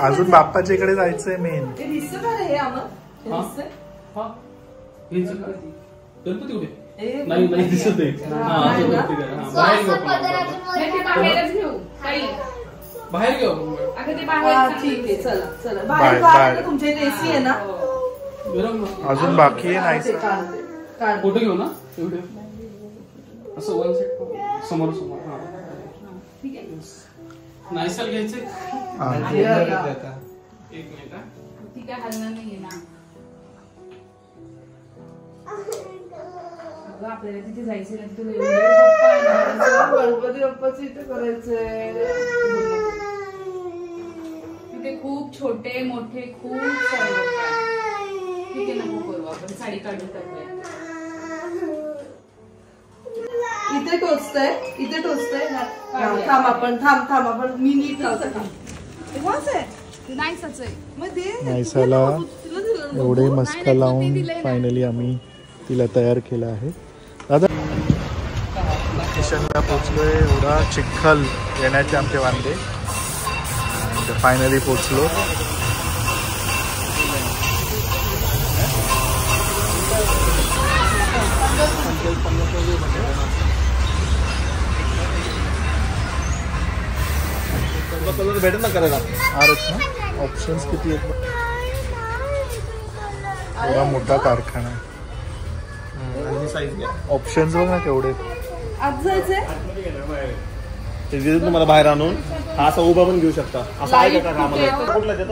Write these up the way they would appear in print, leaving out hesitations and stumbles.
अजून बाप्पाच्या इकडे जायचंय मेन. गणपती कुठे नाही नाही दिसत आहे. बाहेर घेऊ तुमच्या इथे एसी आहे ना. अजून बाकी आहे नाही. फोटो घेऊ ना एवढे असं वन सेट समोर समोर. नाईसाल घ्यायचे एक मिनिट. ठीक आहे हलणार नाहीये ना. आपल्याला तिथे जायचं ना. तुला गणपती बाप्पाची इथे करायचंय. तिथे खूप छोटे मोठे खूप सारे लोक आहेत. ठीक आहे नको करू आपण साडी काढून टाकूया. इथे टोचतंय इथे टोचतंय. थांब आपण थांब आपण मी नीट लावतो. नाईसाला एवढे मस्का लावून फायनली आम्ही तिला तयार केलं आहे. दादा स्टेशनला पोचलोय. एवढा चिखल येण्याचे आमचे वांदे. फायनली पोचलो. भेटेल ना करायला. ऑप्शन्स किती आहेत. एवढा मोठा कारखाना. ऑप्शन्स बघ ना केवढे. आज जायचंय तुम्हाला बाहेर आणून हा असा उभा पण घेऊ शकता. असं आहे का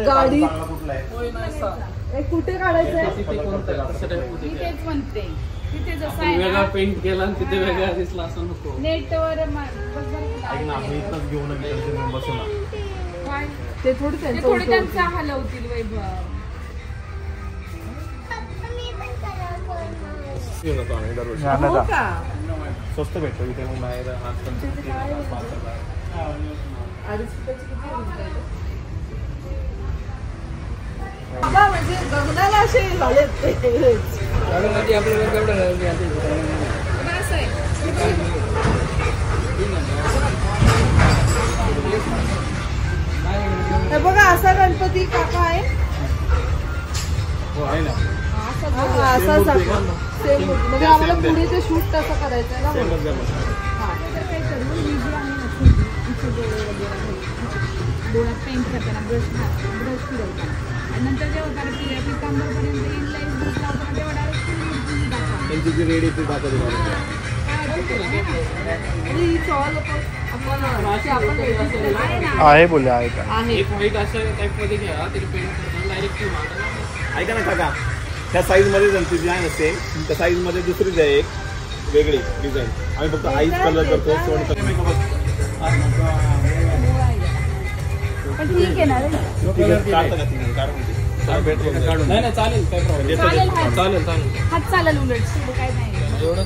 गाडी कुठे काढायचंय. वेगळा पेंट केला आणि तिथे वेगळा दिसला असं नको. नेटवर घेऊन बसू ना. ते थोडी त्यांचा हलवतील वैभव. स्वस्त भेटतो इथे. मग बाहेर म्हणजे गगनाला असे झाले. हे बघा असा गणपती काका आहे. असाच सेम. म्हणजे आम्हाला पुढे ते शूट तसं करायचं आहे ना. डोळ्यात पेंट करताना ब्रश फिरवताना आणि नंतर जेव्हा पितांबरपर्यंत इनलाईन ब्रश लावताना तेव्हा आहे बोलले आहे का. एक व्हाईट अशा टाइप मध्ये घ्या. तरी पेंट करताना डायरेक्ट ऐका ना काका. त्या साईज मध्ये जी आहे ना सेम त्या साईज मध्ये दुसरीच आहे एक वेगळी डिझाईन. आम्ही फक्त आईज कलर करतो. ठीक आहे ना. नाही चालेल काय प्रॉब्लेम. चालेल हात चालेल उलट काय नाही.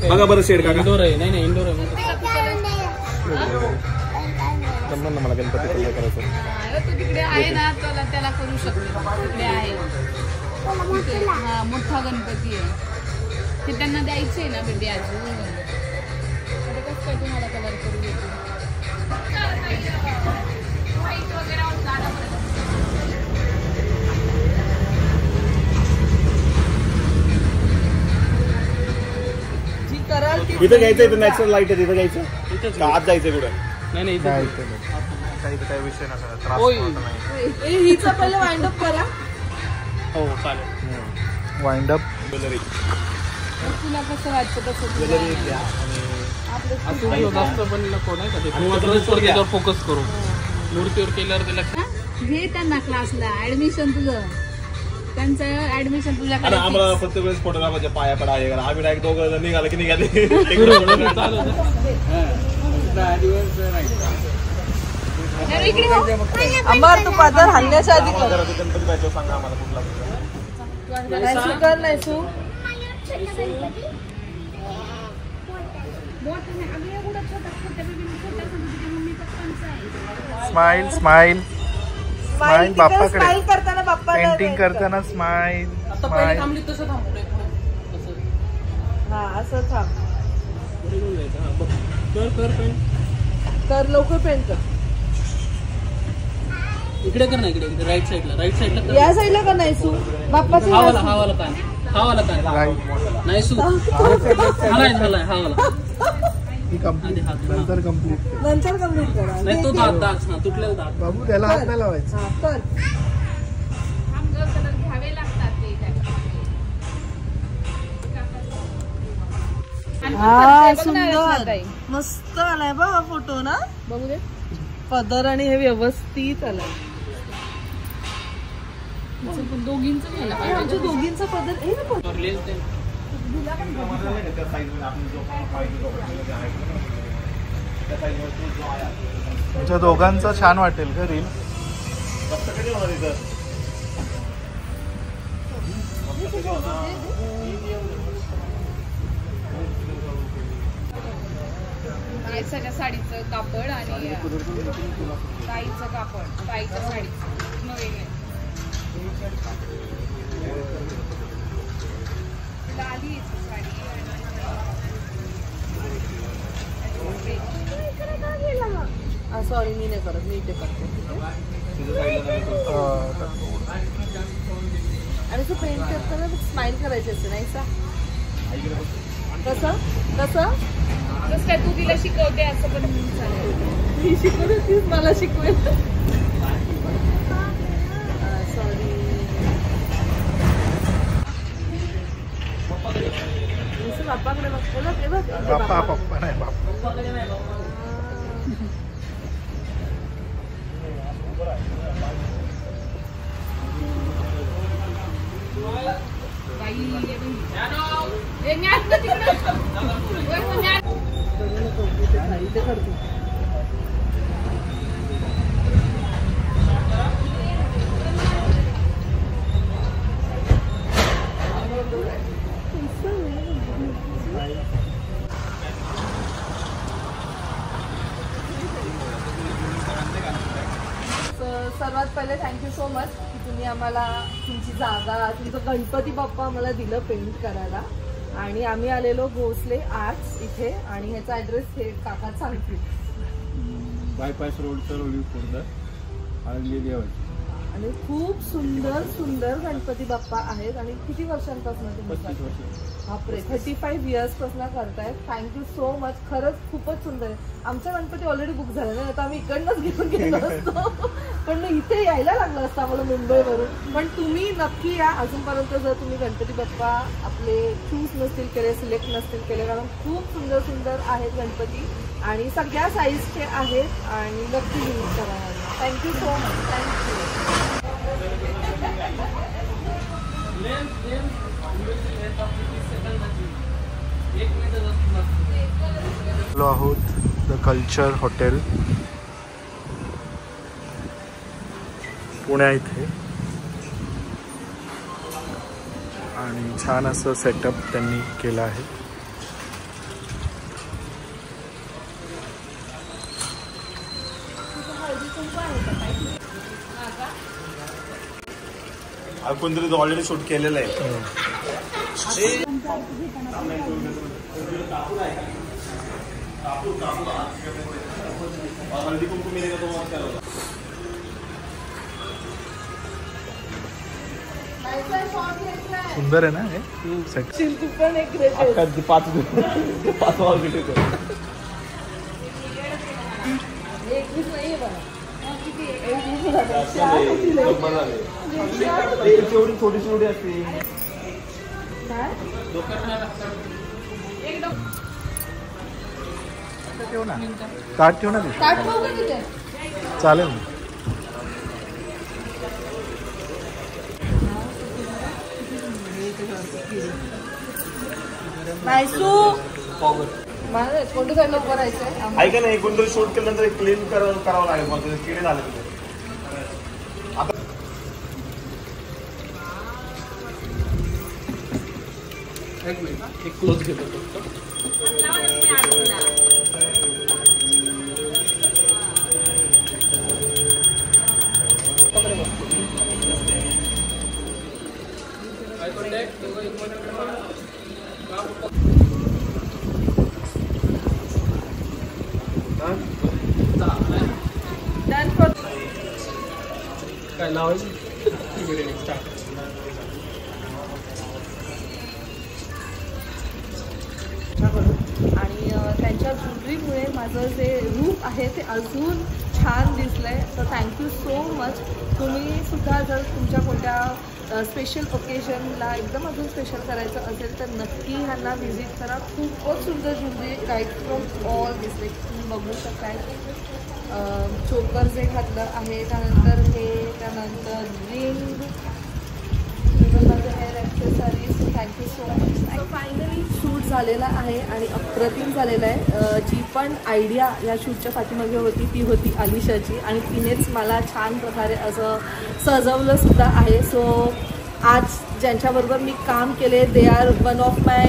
बघा बरं शेड का इंडोर आहे. नाही इंडोर आहे. मला गणपती कलर करायचं. तू तिकडे आहे ना त्याला करू शकतो. तिकडे आहे मोठा गणपती आहे. ते त्यांना द्यायचं आहे ना बेबी. अजून कसं काय तुम्हाला कलर करू देतो. इथं घ्यायचं. इथं नॅचरल लाईट आहे. तिथं घ्यायचं. आत जायचं कुठं. नाही काही विषय नसला. हिचं पहिलं वाइंड अप करा. हो चालेल. वाइंड अप तुला कसं वाटतं तसं जास्त पण नको नाही का. फोकस करू मूर्तीवर केल्यावर ते लक्षात घे. त्यांना क्लासला ऍडमिशन तुझं. त्यांचं ऍडमिशन तुझ्याकडे. आम्हाला प्रत्येक वेळेस फोटोग्राफरच्या पाया पडा आहे. आम्ही डायरेक्ट दोघं निघालं की निघाले. अमर तू पदर हल्ल्याच्या आधी गणपती पाहिजे सांगा आम्हाला कुठला. Smile smile smile. बाप्पाकडे करताना बाप्पा पेंटिंग करताना स्माइल स्माइल. हा असं थांब. कर पेंट कर लवकर पेंट कर. इकडे कर ना, इकडे राईट साईडला या साईडला का नाही सू बाप्पाच्या हा वाला कान नाही सू हा ही कंप्लीट नंतर कंप्लीट कर. नंतर कम्प्लीट करा. नाही तो दात तुटलेला दात. बाबू त्याला हात नाही लावायचा. हा कर. कलर घ्यावे लागतात ते हा सुंदर मस्त आलाय बघा फोटो ना. बघू दे. पदर आणि हे व्यवस्थित आलाय. दोघींचं झालं पाहिजे. आमच्या दोघींचा पदर हे ना पदर. तुमच्या दोघांचा छान वाटेल का रील. सगळ्या साडीचं कापड आणि ताईचं कापड ताईच्या साडीचं वेगळे लाली साडी सॉरी मी नाही करत मी इथे करते. आणि तू पेंट करताना स्माइल करायची असते नाही सा. कसं कसं जसं काय तू तिला शिकवते असं पण चालेल. मी शिकवते तीच मला शिकवेल. सॉरी बाप्पाकडे बघतो ते बघ. बाप्पा पप्पा नाही बाप्पा. सर्वात पहिले थँक्यू सो मच की तुम्ही आम्हाला तुमची जागा तुमचं गणपती बाप्पा आम्हाला दिलं पेंट करायला. आणि आम्ही आलेलो भोसले आर्ट्स इथे आणि ह्याचा ॲड्रेस हे काका सांगतील. बायपास रोडचं रोली खुर्द आळंदी देवाची. आणि खूप सुंदर सुंदर गणपती बाप्पा आहेत. आणि किती वर्षांपासून तुम्ही बापरे 35 इयर्सपासून करतायत. Thank you so much. खरंच खूपच सुंदर आहे. आमचा गणपती ऑलरेडी बुक झाला नाही आता आम्ही इकडनंच घेऊन गेलो असतो. पण मग इथे यायला लागलं असतं आम्हाला मुंबईवरून. पण तुम्ही नक्की या. अजूनपर्यंत जर तुम्ही गणपती बाप्पा आपले चूज नसतील केले सिलेक्ट नसतील केले कारण खूप सुंदर सुंदर आहेत गणपती आणि सगळ्या साईजचे आहेत आणि नक्की यूज करा. Thank you so much. थँक्यू. आलो आहोत द कल्चर हॉटेल पुण्या इथे. आणि छान असं सेटअप त्यांनी केलं आहे. कोणतरी ऑलरेडी शूट केलेलं आहे. हळदी कुंकू मिळेल तो सुंदर आहे ना हे सेट. शिल्पी पण एक ग्रेट. 5 ऑर्बिट 21 नाहीये बघा. एवढी छोटीशी एवढी असते. ठेव ना ताट ठेव ना चालेल. मला कोणतं साईडला उभं राहायचंय. ऐका नाही कोणतरी शूट केल्यानंतर क्लीन करावं लागेल. मग किडे झाले एक मिनिट एक क्लोज घेतो फक्त. काय लावायचं स्टार्ट. आणि त्यांच्या ज्वेलरीमुळे माझं जे रूप आहे ते अजून छान दिसलंय. तर थँक्यू सो मच. तुम्ही सुद्धा जर तुमच्या कोणत्या स्पेशल ओकेजनला एकदम अजून स्पेशल करायचं असेल तर नक्की ह्यांना व्हिजिट करा. खूपच सुंदर ज्वेलरी राईट फ्रॉम ऑल दिसते. तुम्ही बघू शकताय चोकर जे घातलं आहे, त्यानंतर हे, त्यानंतर ring, hair accessories. Thank you so much. Finally shoot झालेला आहे आणि अप्रतिम झालेलं आहे. जी पण आयडिया या शूटच्या पाठीमागे होती ती होती अलिशाची आणि तिनेच मला छान प्रकारे असं सजवलं सुद्धा आहे. सो आज ज्यांच्याबरोबर मी काम केले they are one of my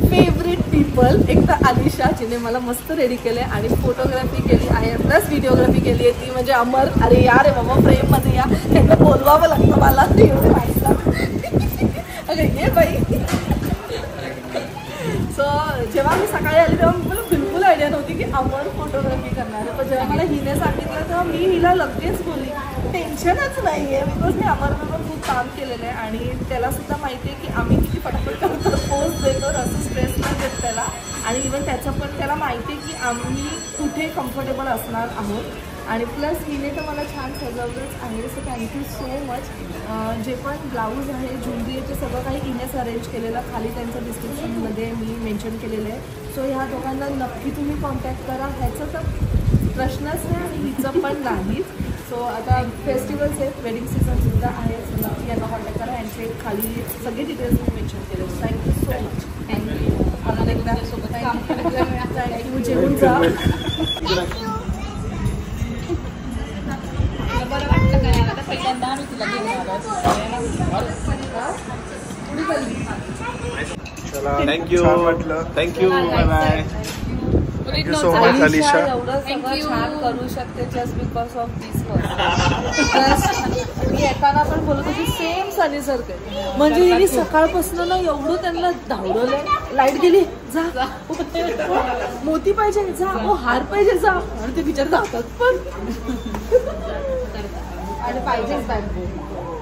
favourite people. एक तर अलिशा जिने मला मस्त रेडी केले आणि फोटोग्राफी केली आहे प्लस व्हिडिओग्राफी केली आहे ती म्हणजे अमर. अरे यार आहे बाबा, फ्रेममध्ये या, त्यांना बोलवावं लागतं मला ते एवढं माहिती. अरे ये बाई. सो जेव्हा मी सकाळी आली तेव्हा मला बिलकुल आयडिया नव्हती की अमर फोटोग्राफी करणार आहे. पण जेव्हा मला हिने सांगितलं तेव्हा मी हिला लगेच बोलली टेन्शनच नाही आहे बिकॉज मी अमरबरोबर खूप काम केलेलं आहे आणि त्यालासुद्धा माहिती आहे की आम्ही किती पटापट करतो, पोस्ट देतो, असं स्ट्रेस नाही देत त्याला. आणि इवन त्याचं पण त्याला माहिती आहे की आम्ही कुठे कम्फर्टेबल असणार आहोत. आणि प्लस हिने तर मला छान सजवलंच आहे. So thank you so much. जे पण ब्लाऊज आहे, ज्वेलरी आहे, ते सगळं काही हिनेच अरेंज केलेलं. खाली त्यांचं डिस्क्रिप्शनमध्ये मी मेन्शन केलेलं आहे. सो ह्या दोघांना नक्की तुम्ही कॉन्टॅक्ट करा. ह्याचं तर प्रश्नच नाही आणि हिचं पण नाहीच. सो आता फेस्टिवल्स आहेत, वेडिंग सीझनसुद्धा आहे. सो नक्की यांना कॉन्टॅक्ट करा. यांचे खाली सगळे डिटेल्स मी मेन्शन केले. Thank you so much. थँक्यू. मला एकदा सोबत काम करायला थँक्यू. जेवून जा. बरं वाटलं काय आता पहिल्यांदा आम्ही तुला घेऊन थँक्यू. छान वाटलं. Thank you. Bye bye. Thank you so much Alisha. एवढं सगळं छान करू शकते जस्ट बिकॉज ऑफ दिस मी एकाना पण बोलत होती सेम सनी सारखे. म्हणजे हिने सकाळपासून ना एवढं त्यांना धावडवलंय. लाईट गेली जा, मोती पाहिजे जा, हार पाहिजे जा, आणि ते विचार जातात पण आणि पाहिजेच बॅग.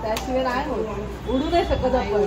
त्याशिवाय नाही होत, उडू नाही शकत आपण.